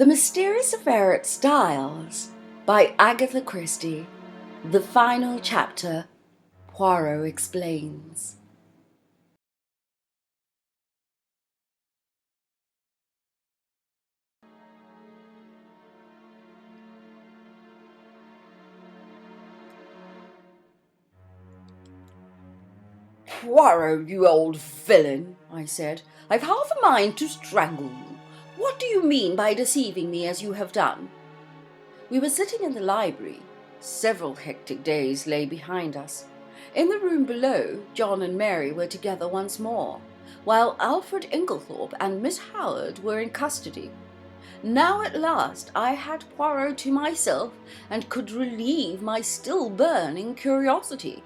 The Mysterious Affair at Styles by Agatha Christie. The final chapter, Poirot Explains. Poirot, you old villain, I said. I've half a mind to strangle you. What do you mean by deceiving me as you have done? We were sitting in the library. Several hectic days lay behind us. In the room below, John and Mary were together once more, while Alfred Inglethorpe and Miss Howard were in custody. Now at last I had Poirot to myself and could relieve my still burning curiosity.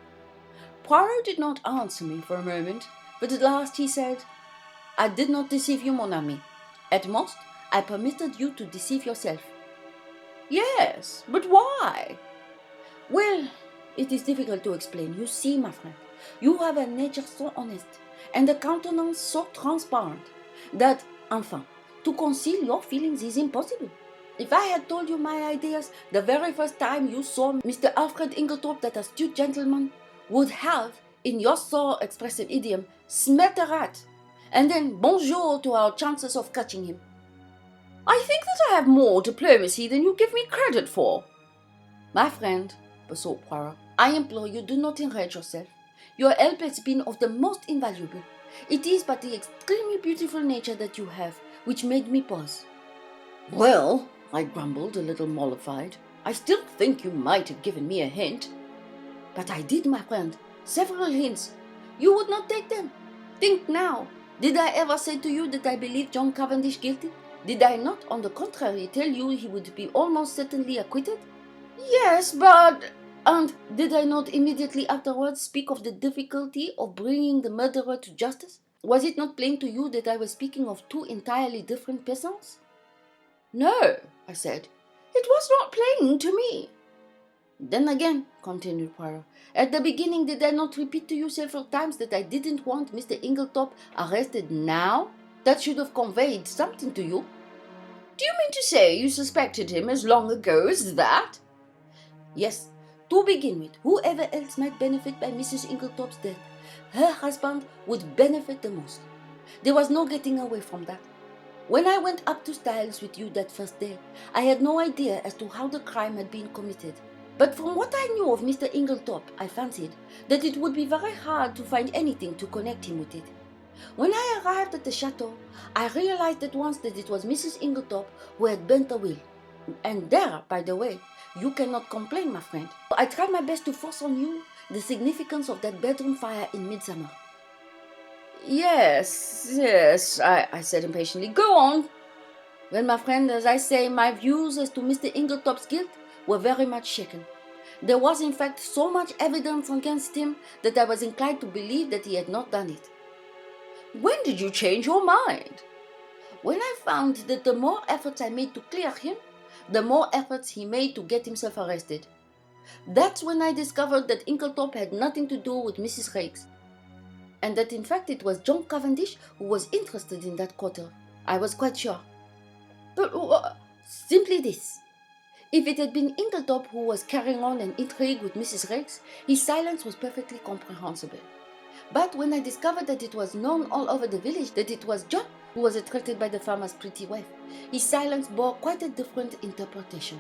Poirot did not answer me for a moment, but at last he said, "I did not deceive you, mon ami. At most, I permitted you to deceive yourself." "Yes, but why?" "Well, it is difficult to explain. You see, my friend, you have a nature so honest, and a countenance so transparent, that, enfin, to conceal your feelings is impossible. If I had told you my ideas the very first time you saw Mr. Alfred Inglethorpe, that astute gentleman would have, in your so expressive idiom, smelt a rat, and then bonjour to our chances of catching him." "I think that I have more diplomacy than you give me credit for." "My friend," besought Poirot, "I implore you, do not enrage yourself. Your help has been of the most invaluable. It is but the extremely beautiful nature that you have which made me pause." "Well," I grumbled, a little mollified, "I still think you might have given me a hint." "But I did, my friend. Several hints. You would not take them. Think now. Did I ever say to you that I believed John Cavendish guilty? Did I not, on the contrary, tell you he would be almost certainly acquitted?" "Yes, but—" "And did I not immediately afterwards speak of the difficulty of bringing the murderer to justice? Was it not plain to you that I was speaking of two entirely different persons?" "No," I said. "It was not plain to me." "Then again," continued Poirot, "at the beginning did I not repeat to you several times that I didn't want Mr. Inglethorpe arrested now? That should have conveyed something to you." "Do you mean to say you suspected him as long ago as that?" "Yes. To begin with, whoever else might benefit by Mrs. Inglethorpe's death, her husband would benefit the most. There was no getting away from that. When I went up to Styles with you that first day, I had no idea as to how the crime had been committed. But from what I knew of Mr. Inglethorpe, I fancied that it would be very hard to find anything to connect him with it. When I arrived at the chateau, I realized at once that it was Mrs. Inglethorpe who had burnt the will. And there, by the way, you cannot complain, my friend. I tried my best to force on you the significance of that bedroom fire in midsummer." Yes, I said impatiently. "Go on." "Well, my friend, as I say, my views as to Mr. Inglethorpe's guilt were very much shaken. There was, in fact, so much evidence against him that I was inclined to believe that he had not done it." "When did you change your mind?" "When I found that the more efforts I made to clear him, the more efforts he made to get himself arrested. That's when I discovered that Inglethorpe had nothing to do with Mrs. Raikes, and that in fact it was John Cavendish who was interested in that quarter. I was quite sure. But simply this. If it had been Inglethorpe who was carrying on an intrigue with Mrs. Raikes, his silence was perfectly comprehensible. But when I discovered that it was known all over the village that it was John who was attracted by the farmer's pretty wife, his silence bore quite a different interpretation.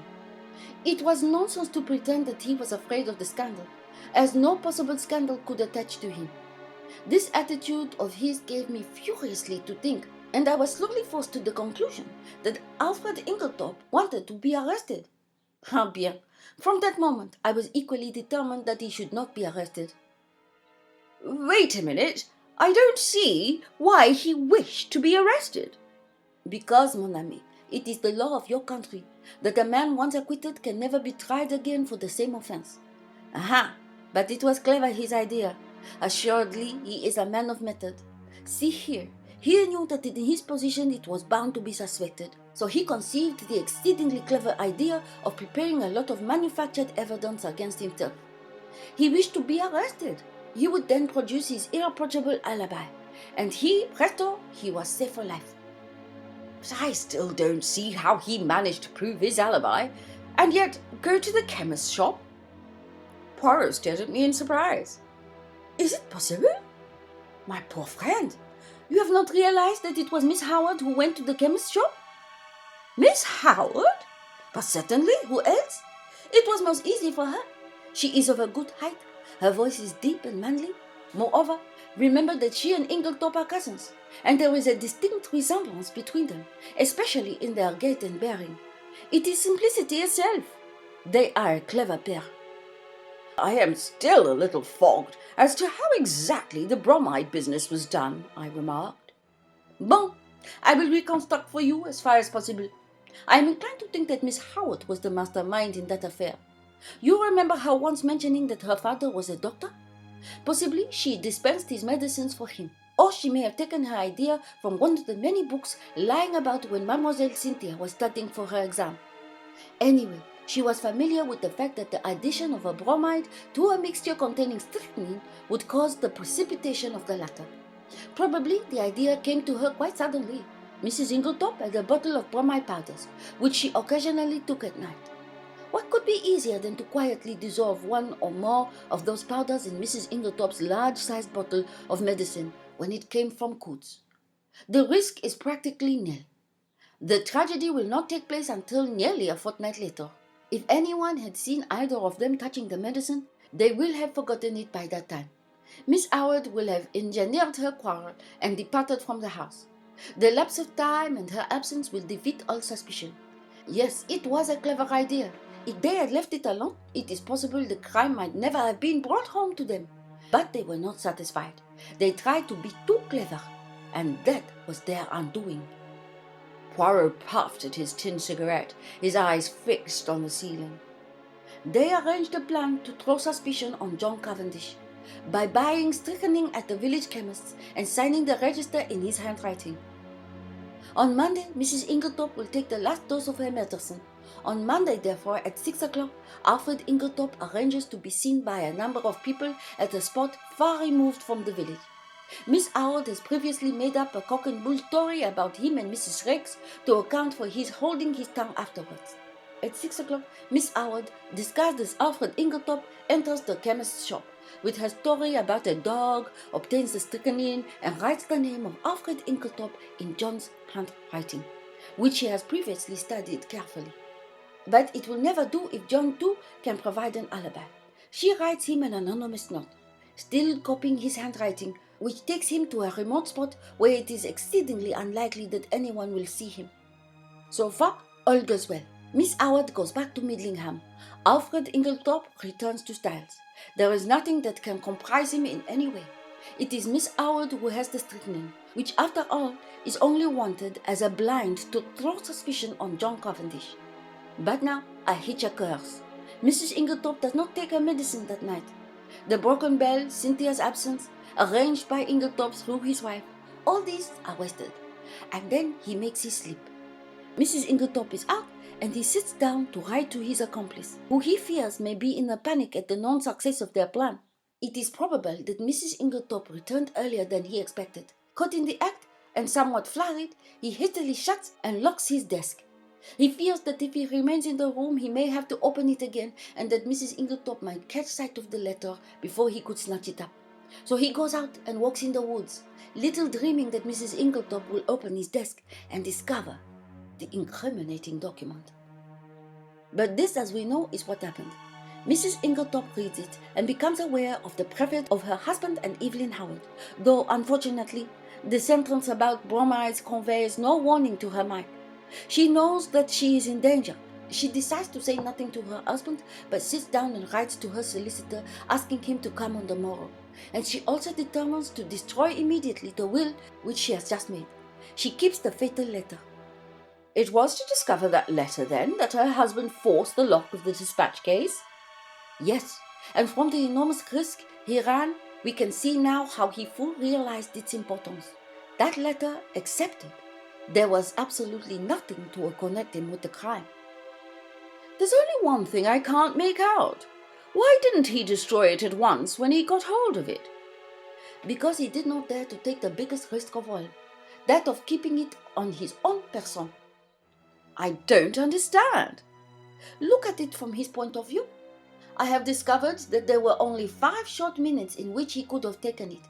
It was nonsense to pretend that he was afraid of the scandal, as no possible scandal could attach to him. This attitude of his gave me furiously to think, and I was slowly forced to the conclusion that Alfred Inglethorpe wanted to be arrested. Ah bien, from that moment I was equally determined that he should not be arrested." "Wait a minute. I don't see why he wished to be arrested." "Because, mon ami, it is the law of your country that a man once acquitted can never be tried again for the same offense." "Aha! But it was clever, his idea. Assuredly, he is a man of method. See here, he knew that in his position it was bound to be suspected, so he conceived the exceedingly clever idea of preparing a lot of manufactured evidence against himself. He wished to be arrested. He would then produce his irreproachable alibi, and presto, he was safe for life." But I still don't see how he managed to prove his alibi, and yet go to the chemist's shop. Poirot stared at me in surprise. Is it possible? My poor friend, you have not realized that it was Miss Howard who went to the chemist's shop? Miss Howard? But certainly, who else? It was most easy for her. She is of a good height, her voice is deep and manly. Moreover, remember that she and Inglethorpe are cousins, and there is a distinct resemblance between them, especially in their gait and bearing. It is simplicity itself. They are a clever pair. I am still a little fogged as to how exactly the bromide business was done, I remarked. Bon, I will reconstruct for you as far as possible. I am inclined to think that Miss Howard was the mastermind in that affair. You remember her once mentioning that her father was a doctor? Possibly she dispensed his medicines for him, or she may have taken her idea from one of the many books lying about when Mademoiselle Cynthia was studying for her exam. Anyway, she was familiar with the fact that the addition of a bromide to a mixture containing strychnine would cause the precipitation of the latter. Probably the idea came to her quite suddenly. Mrs. Inglethorpe had a bottle of bromide powders, which she occasionally took at night. What could be easier than to quietly dissolve one or more of those powders in Mrs. Inglethorpe's large-sized bottle of medicine when it came from Coutts? The risk is practically nil. The tragedy will not take place until nearly a fortnight later. If anyone had seen either of them touching the medicine, they will have forgotten it by that time. Miss Howard will have engineered her quarrel and departed from the house. The lapse of time and her absence will defeat all suspicion. Yes, it was a clever idea. If they had left it alone, it is possible the crime might never have been brought home to them. But they were not satisfied. They tried to be too clever, and that was their undoing. Poirot puffed at his tin cigarette, his eyes fixed on the ceiling. They arranged a plan to throw suspicion on John Cavendish by buying strychnine at the village chemist's and signing the register in his handwriting. On Monday, Mrs. Inglethorpe will take the last dose of her medicine. On Monday, therefore, at 6 o'clock, Alfred Inglethorpe arranges to be seen by a number of people at a spot far removed from the village. Miss Howard has previously made up a cock and bull story about him and Mrs. Rex to account for his holding his tongue afterwards. At 6 o'clock, Miss Howard, disguised as Alfred Inglethorpe, enters the chemist's shop. With her story about a dog, obtains the strychnine and writes the name of Alfred Inglethorpe in John's handwriting, which she has previously studied carefully. But it will never do if John too can provide an alibi. She writes him an anonymous note, still copying his handwriting, which takes him to a remote spot where it is exceedingly unlikely that anyone will see him. So far, all goes well. Miss Howard goes back to Midlingham. Alfred Inglethorpe returns to Styles. There is nothing that can comprise him in any way. It is Miss Howard who has the strychnine, which after all is only wanted as a blind to throw suspicion on John Cavendish. But now a hitch occurs. Mrs. Inglethorpe does not take her medicine that night. The broken bell, Cynthia's absence, arranged by Inglethorpe through his wife, all these are wasted. And then he makes his sleep. Mrs. Inglethorpe is out, and he sits down to write to his accomplice, who he fears may be in a panic at the non-success of their plan. It is probable that Mrs. Inglethorpe returned earlier than he expected. Caught in the act, and somewhat flurried, he hastily shuts and locks his desk. He fears that if he remains in the room, he may have to open it again, and that Mrs. Inglethorpe might catch sight of the letter before he could snatch it up. So he goes out and walks in the woods, little dreaming that Mrs. Inglethorpe will open his desk and discover the incriminating document. But this, as we know, is what happened. Mrs. Inglethorpe reads it and becomes aware of the presence of her husband and Evelyn Howard, though, unfortunately, the sentence about bromides conveys no warning to her mind. She knows that she is in danger. She decides to say nothing to her husband, but sits down and writes to her solicitor, asking him to come on the morrow. And she also determines to destroy immediately the will which she has just made. She keeps the fatal letter. It was to discover that letter, then, that her husband forced the lock of the dispatch case? Yes, and from the enormous risk he ran, we can see now how he fully realized its importance. That letter accepted. There was absolutely nothing to connect him with the crime. There's only one thing I can't make out. Why didn't he destroy it at once when he got hold of it? Because he did not dare to take the biggest risk of all. that of keeping it on his own person. I don't understand. Look at it from his point of view. I have discovered that there were only 5 short minutes in which he could have taken it.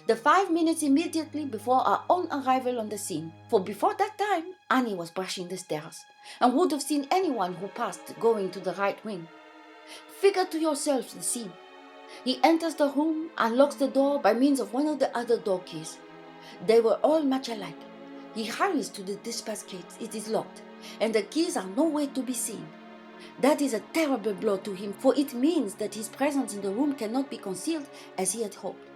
The 5 minutes immediately before our own arrival on the scene, for before that time Annie was brushing the stairs, and would have seen anyone who passed going to the right wing. Figure to yourself the scene. He enters the room, unlocks the door by means of one of the other door keys. They were all much alike. He hurries to the dispatch gate. It is locked, and the keys are nowhere to be seen. That is a terrible blow to him, for it means that his presence in the room cannot be concealed as he had hoped.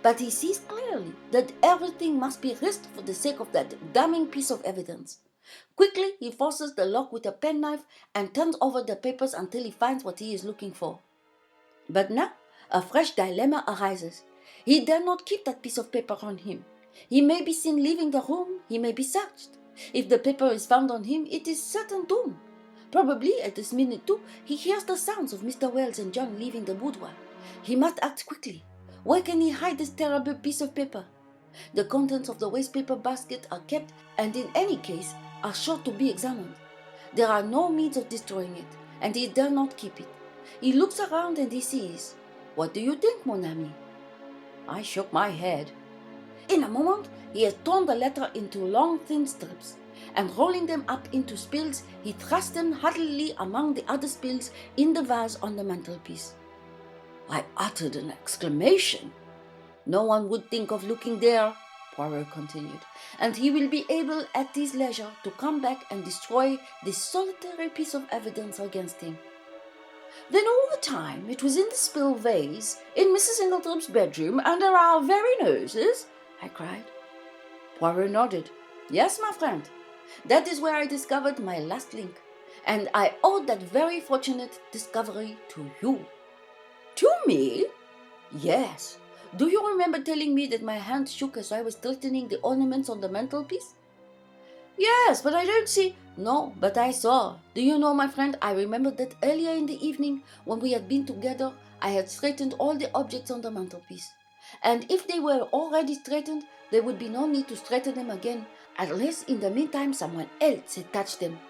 But he sees clearly that everything must be risked for the sake of that damning piece of evidence. Quickly he forces the lock with a penknife and turns over the papers until he finds what he is looking for. But now a fresh dilemma arises. He dare not keep that piece of paper on him. He may be seen leaving the room, he may be searched. If the paper is found on him, it is certain doom. Probably at this minute too, he hears the sounds of Mr. Wells and John leaving the boudoir. He must act quickly. Where can he hide this terrible piece of paper? The contents of the wastepaper basket are kept, and in any case are sure to be examined. There are no means of destroying it, and he dare not keep it. He looks around and he sees. What do you think, mon ami? I shook my head. In a moment he has torn the letter into long thin strips, and rolling them up into spills, he thrusts them huddily among the other spills in the vase on the mantelpiece. I uttered an exclamation. No one would think of looking there, Poirot continued, and he will be able at his leisure to come back and destroy this solitary piece of evidence against him. Then all the time it was in the spill vase, in Mrs. Inglethorpe's bedroom, under our very noses, I cried. Poirot nodded. Yes, my friend, that is where I discovered my last link, and I owe that very fortunate discovery to you. To me? Yes. Do you remember telling me that my hand shook as I was straightening the ornaments on the mantelpiece? Yes, but I don't see. No, but I saw. Do you know, my friend, I remembered that earlier in the evening, when we had been together, I had straightened all the objects on the mantelpiece. And if they were already straightened, there would be no need to straighten them again, unless in the meantime someone else had touched them.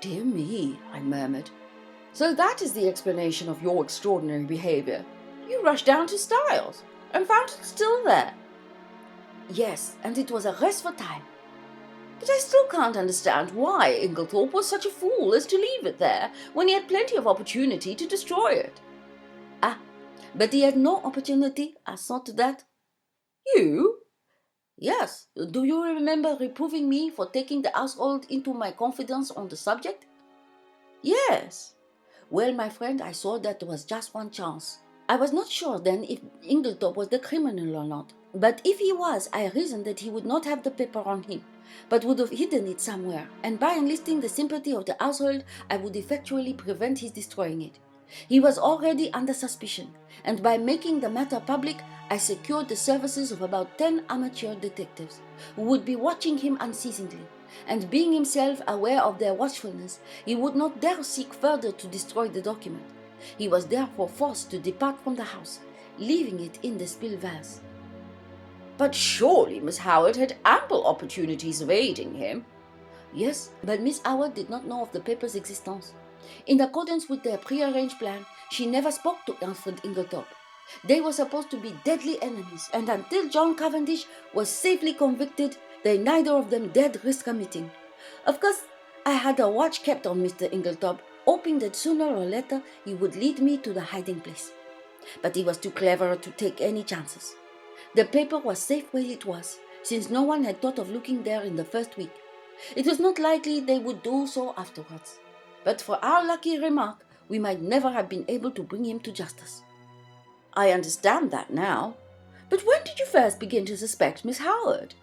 Dear me, I murmured. So that is the explanation of your extraordinary behavior. You rushed down to Styles and found it still there. Yes, and it was a race for time. But I still can't understand why Inglethorpe was such a fool as to leave it there when he had plenty of opportunity to destroy it. Ah, but he had no opportunity, I saw to that. You? Yes, do you remember reproving me for taking the household into my confidence on the subject? Yes. Well, my friend, I saw that there was just one chance. I was not sure then if Inglethorpe was the criminal or not, but if he was, I reasoned that he would not have the paper on him, but would have hidden it somewhere, and by enlisting the sympathy of the household, I would effectually prevent his destroying it. He was already under suspicion, and by making the matter public, I secured the services of about 10 amateur detectives, who would be watching him unceasingly, and being himself aware of their watchfulness, he would not dare seek further to destroy the document. He was therefore forced to depart from the house, leaving it in the spill vase. But surely Miss Howard had ample opportunities of aiding him. Yes, but Miss Howard did not know of the paper's existence. In accordance with their prearranged plan, she never spoke to Alfred Inglethorpe. They were supposed to be deadly enemies, and until John Cavendish was safely convicted, they neither of them dared risk a meeting. Of course, I had a watch kept on Mr. Inglethorpe, hoping that sooner or later he would lead me to the hiding place. But he was too clever to take any chances. The paper was safe where it was, since no one had thought of looking there in the first week. It was not likely they would do so afterwards. But for our lucky remark, we might never have been able to bring him to justice. I understand that now. But when did you first begin to suspect Miss Howard?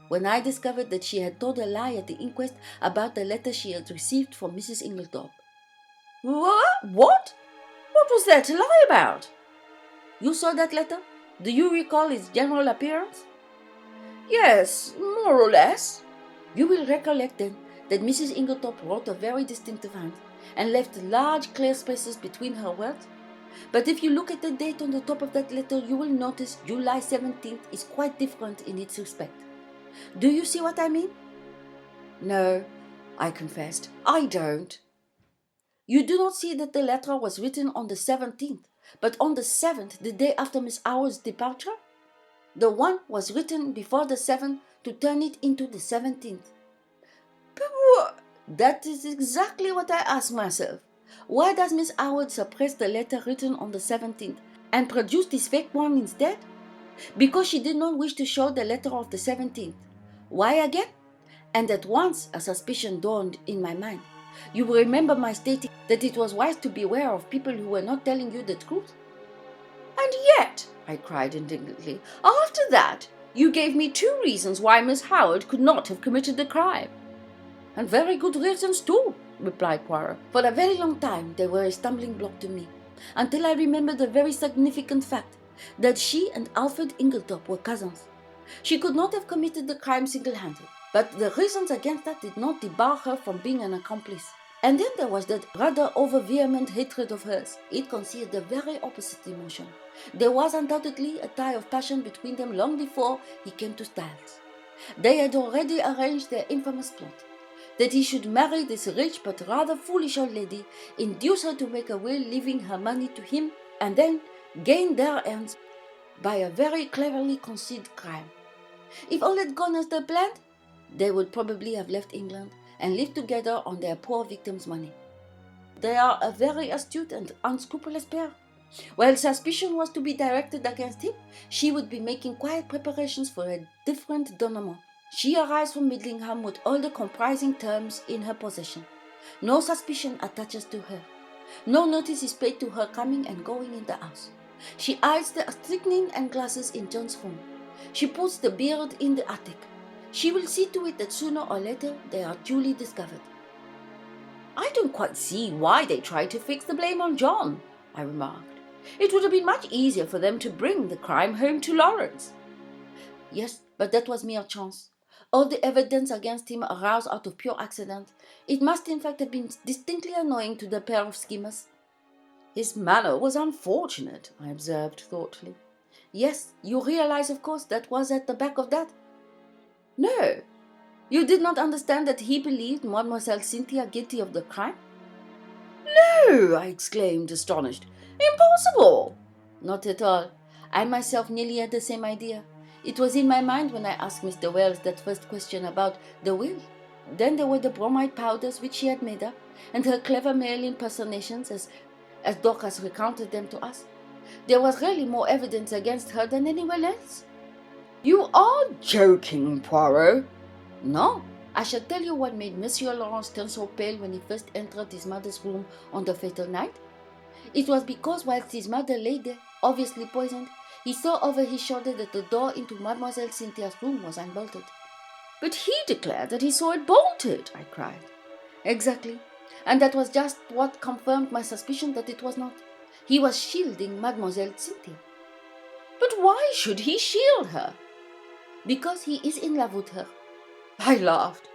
When I discovered that she had told a lie at the inquest about the letter she had received from Mrs. Inglethorpe. What? What was there to lie about? You saw that letter? Do you recall its general appearance? Yes, more or less. You will recollect then that Mrs. Inglethorpe wrote a very distinctive hand, and left large clear spaces between her words. But if you look at the date on the top of that letter, you will notice July 17th is quite different in its respect. Do you see what I mean?" "No," I confessed. "I don't." "You do not see that the letter was written on the 17th, but on the 7th, the day after Miss Howard's departure? The one was written before the 7th to turn it into the 17th. But that is exactly what I ask myself. Why does Miss Howard suppress the letter written on the 17th and produce this fake one instead? Because she did not wish to show the letter of the 17th. Why again? And at once a suspicion dawned in my mind. You will remember my stating that it was wise to beware of people who were not telling you the truth. And yet, I cried indignantly, after that, you gave me 2 reasons why Miss Howard could not have committed the crime. And very good reasons too, replied Poirot. For a very long time they were a stumbling block to me, until I remembered the very significant fact that she and Alfred Ingletop were cousins. She could not have committed the crime single-handed, but the reasons against that did not debar her from being an accomplice. And then there was that rather over-vehement hatred of hers. It concealed the very opposite emotion. There was undoubtedly a tie of passion between them long before he came to Styles. They had already arranged their infamous plot, that he should marry this rich but rather foolish old lady, induce her to make a will leaving her money to him, and then gain their ends by a very cleverly concealed crime. If all had gone as they planned, they would probably have left England and lived together on their poor victim's money. They are a very astute and unscrupulous pair. While suspicion was to be directed against him, she would be making quiet preparations for a different denouement. She arrives from Midlingham with all the comprising terms in her possession. No suspicion attaches to her. No notice is paid to her coming and going in the house. She hides the strychnine and glasses in John's room. She puts the beard in the attic. She will see to it that sooner or later they are duly discovered. I don't quite see why they tried to fix the blame on John, I remarked. It would have been much easier for them to bring the crime home to Lawrence. Yes, but that was mere chance. All the evidence against him arose out of pure accident. It must in fact have been distinctly annoying to the pair of schemers. His manner was unfortunate, I observed thoughtfully. Yes, you realize, of course, that was at the back of that. No, you did not understand that he believed Mademoiselle Cynthia guilty of the crime? No, I exclaimed, astonished. Impossible! Not at all. I myself nearly had the same idea. It was in my mind when I asked Mr. Wells that first question about the will. Then there were the bromide powders which she had made up, and her clever male impersonations as Dorcas recounted them to us. There was really more evidence against her than anyone else. You are joking, Poirot. No, I shall tell you what made Monsieur Lawrence turn so pale when he first entered his mother's room on the fatal night. It was because whilst his mother lay there, obviously poisoned, he saw over his shoulder that the door into Mademoiselle Cynthia's room was unbolted. But he declared that he saw it bolted, I cried. Exactly, and that was just what confirmed my suspicion that it was not. He was shielding Mademoiselle Cynthia. But why should he shield her? Because he is in love with her. I laughed.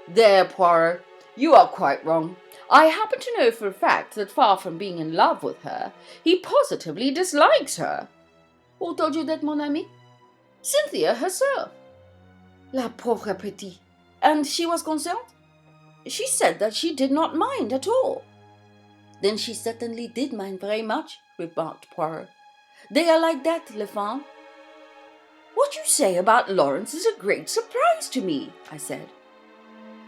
There, Poirot, you are quite wrong. I happen to know for a fact that far from being in love with her, he positively dislikes her. Who told you that, mon ami? Cynthia herself. La pauvre petite. And she was concerned? She said that she did not mind at all. Then she certainly did mind very much, remarked Poirot. They are like that, les femmes. What you say about Lawrence is a great surprise to me, I said.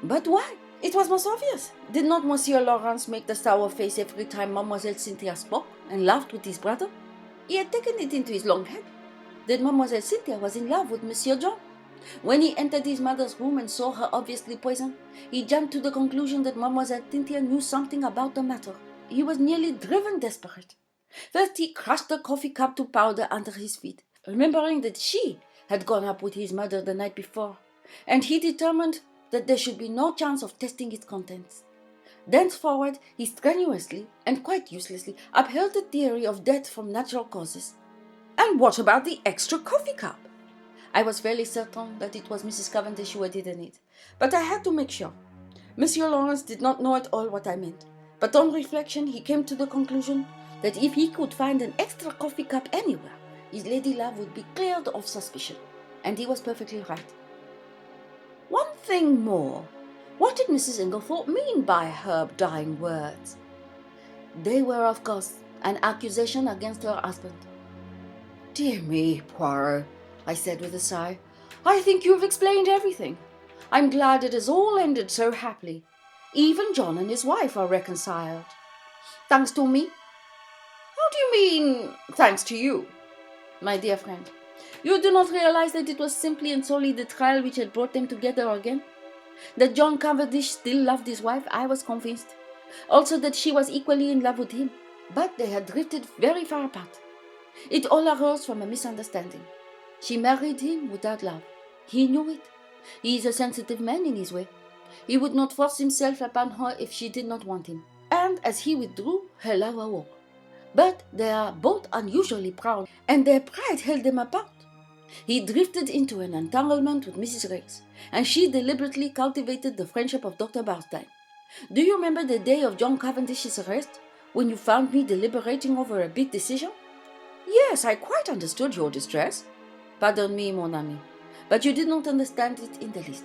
But why? It was most obvious. Did not Monsieur Lawrence make the sour face every time Mademoiselle Cynthia spoke and laughed with his brother? He had taken it into his long head that Mademoiselle Cynthia was in love with Monsieur John. When he entered his mother's room and saw her obviously poisoned, he jumped to the conclusion that Mademoiselle Cynthia knew something about the matter. He was nearly driven desperate. First he crushed the coffee cup to powder under his feet, remembering that she had gone up with his mother the night before, and he determined that there should be no chance of testing its contents. Thenceforward, he strenuously and quite uselessly upheld the theory of death from natural causes. And what about the extra coffee cup? I was fairly certain that it was Mrs. Cavendish who had hidden it, but I had to make sure. Monsieur Lawrence did not know at all what I meant, but on reflection he came to the conclusion that if he could find an extra coffee cup anywhere, his lady love would be cleared of suspicion. And he was perfectly right. One thing more. What did Mrs. Inglethorpe mean by her dying words? They were, of course, an accusation against her husband. Dear me, Poirot, I said with a sigh. I think you have explained everything. I'm glad it has all ended so happily. Even John and his wife are reconciled. Thanks to me? How do you mean, thanks to you? My dear friend, you do not realize that it was simply and solely the trial which had brought them together again? That John Cavendish still loved his wife, I was convinced. Also that she was equally in love with him. But they had drifted very far apart. It all arose from a misunderstanding. She married him without love. He knew it. He is a sensitive man in his way. He would not force himself upon her if she did not want him. And as he withdrew, her love awoke. But they are both unusually proud, and their pride held them apart. He drifted into an entanglement with Mrs. Riggs, and she deliberately cultivated the friendship of Dr. Barstein. Do you remember the day of John Cavendish's arrest, when you found me deliberating over a big decision? Yes, I quite understood your distress. Pardon me, mon ami, but you did not understand it in the least.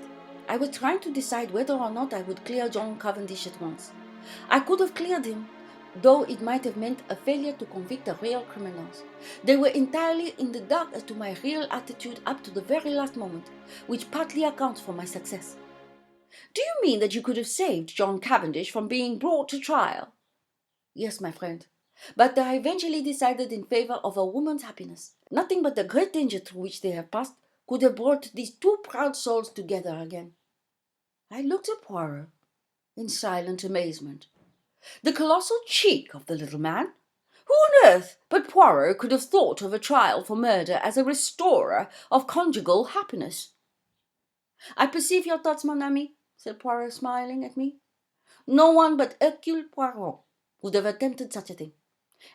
I was trying to decide whether or not I would clear John Cavendish at once. I could have cleared him, though it might have meant a failure to convict the real criminals. They were entirely in the dark as to my real attitude up to the very last moment, which partly accounts for my success. Do you mean that you could have saved John Cavendish from being brought to trial? Yes, my friend, but I eventually decided in favor of a woman's happiness. Nothing but the great danger through which they have passed could have brought these two proud souls together again. I looked at Poirot in silent amazement. The colossal cheek of the little man! Who on earth but Poirot could have thought of a trial for murder as a restorer of conjugal happiness? I perceive your thoughts, mon ami, said Poirot, smiling at me. No one but Hercule Poirot would have attempted such a thing,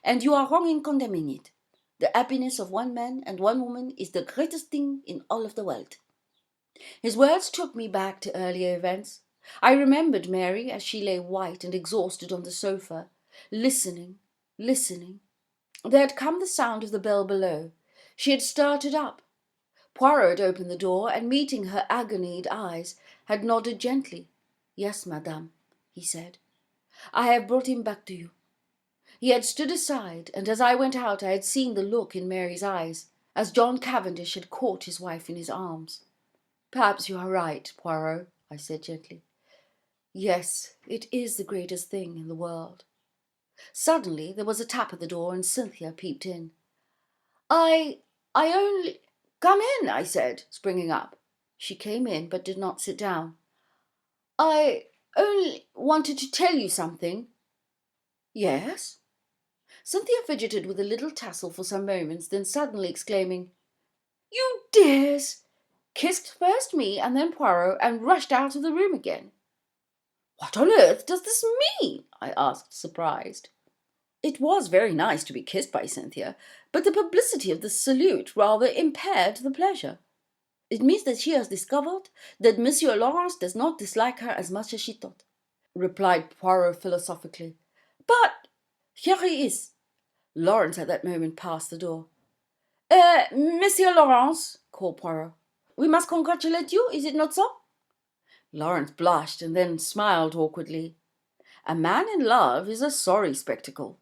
and you are wrong in condemning it. The happiness of one man and one woman is the greatest thing in all of the world. His words took me back to earlier events. I remembered Mary as she lay white and exhausted on the sofa, listening. There had come the sound of the bell below. She had started up. Poirot had opened the door, and meeting her agonied eyes, had nodded gently. Yes, madame, he said. I have brought him back to you. He had stood aside, and as I went out I had seen the look in Mary's eyes, as John Cavendish had caught his wife in his arms. Perhaps you are right, Poirot, I said gently. Yes, it is the greatest thing in the world. Suddenly there was a tap at the door, and Cynthia peeped in. I only... Come in, I said, springing up. She came in, but did not sit down. I only wanted to tell you something. Yes? Cynthia fidgeted with a little tassel for some moments, then suddenly exclaiming, You dears! Kissed first me and then Poirot, and rushed out of the room again. What on earth does this mean? I asked, surprised. It was very nice to be kissed by Cynthia, but the publicity of the salute rather impaired the pleasure. It means that she has discovered that Monsieur Lawrence does not dislike her as much as she thought, replied Poirot philosophically. But here he is. Lawrence at that moment passed the door. Monsieur Lawrence, called Poirot. We must congratulate you, is it not so? Lawrence blushed and then smiled awkwardly. A man in love is a sorry spectacle.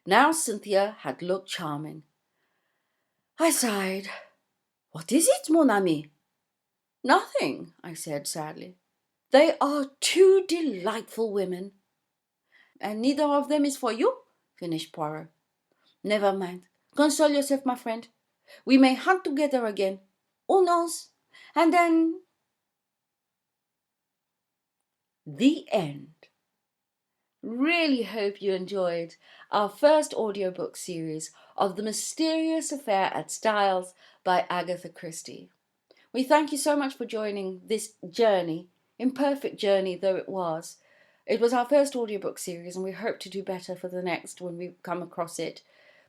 Now Cynthia had looked charming. I sighed. What is it, mon ami? Nothing, I said sadly. They are two delightful women. And neither of them is for you? Finished Poirot. Never mind. Console yourself, my friend. We may hunt together again. Who knows? And then... The end. Really hope you enjoyed our first audiobook series of The Mysterious Affair at Styles by Agatha Christie. We thank you so much for joining this journey, imperfect journey though it was. It was our first audiobook series, and we hope to do better for the next when we come across it.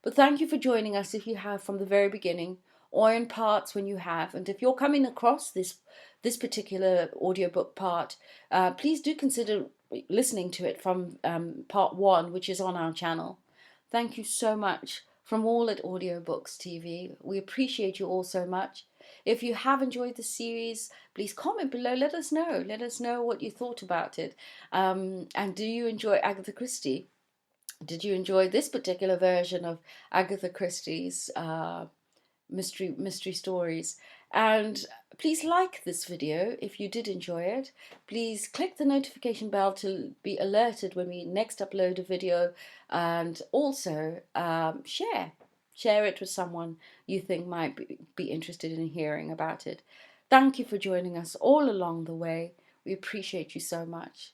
But thank you for joining us if you have from the very beginning, or in parts when you have. And if you're coming across this particular audiobook part, please do consider listening to it from part 1, which is on our channel. Thank you so much from all at Audiobooks TV. We appreciate you all so much. If you have enjoyed the series, please comment below. Let us know. Let us know what you thought about it. And do you enjoy Agatha Christie? Did you enjoy this particular version of Agatha Christie's mystery stories? And please like this video if you did enjoy it. Please click the notification bell to be alerted when we next upload a video, and also share it with someone you think might be interested in hearing about it. Thank you for joining us all along the way. We appreciate you so much.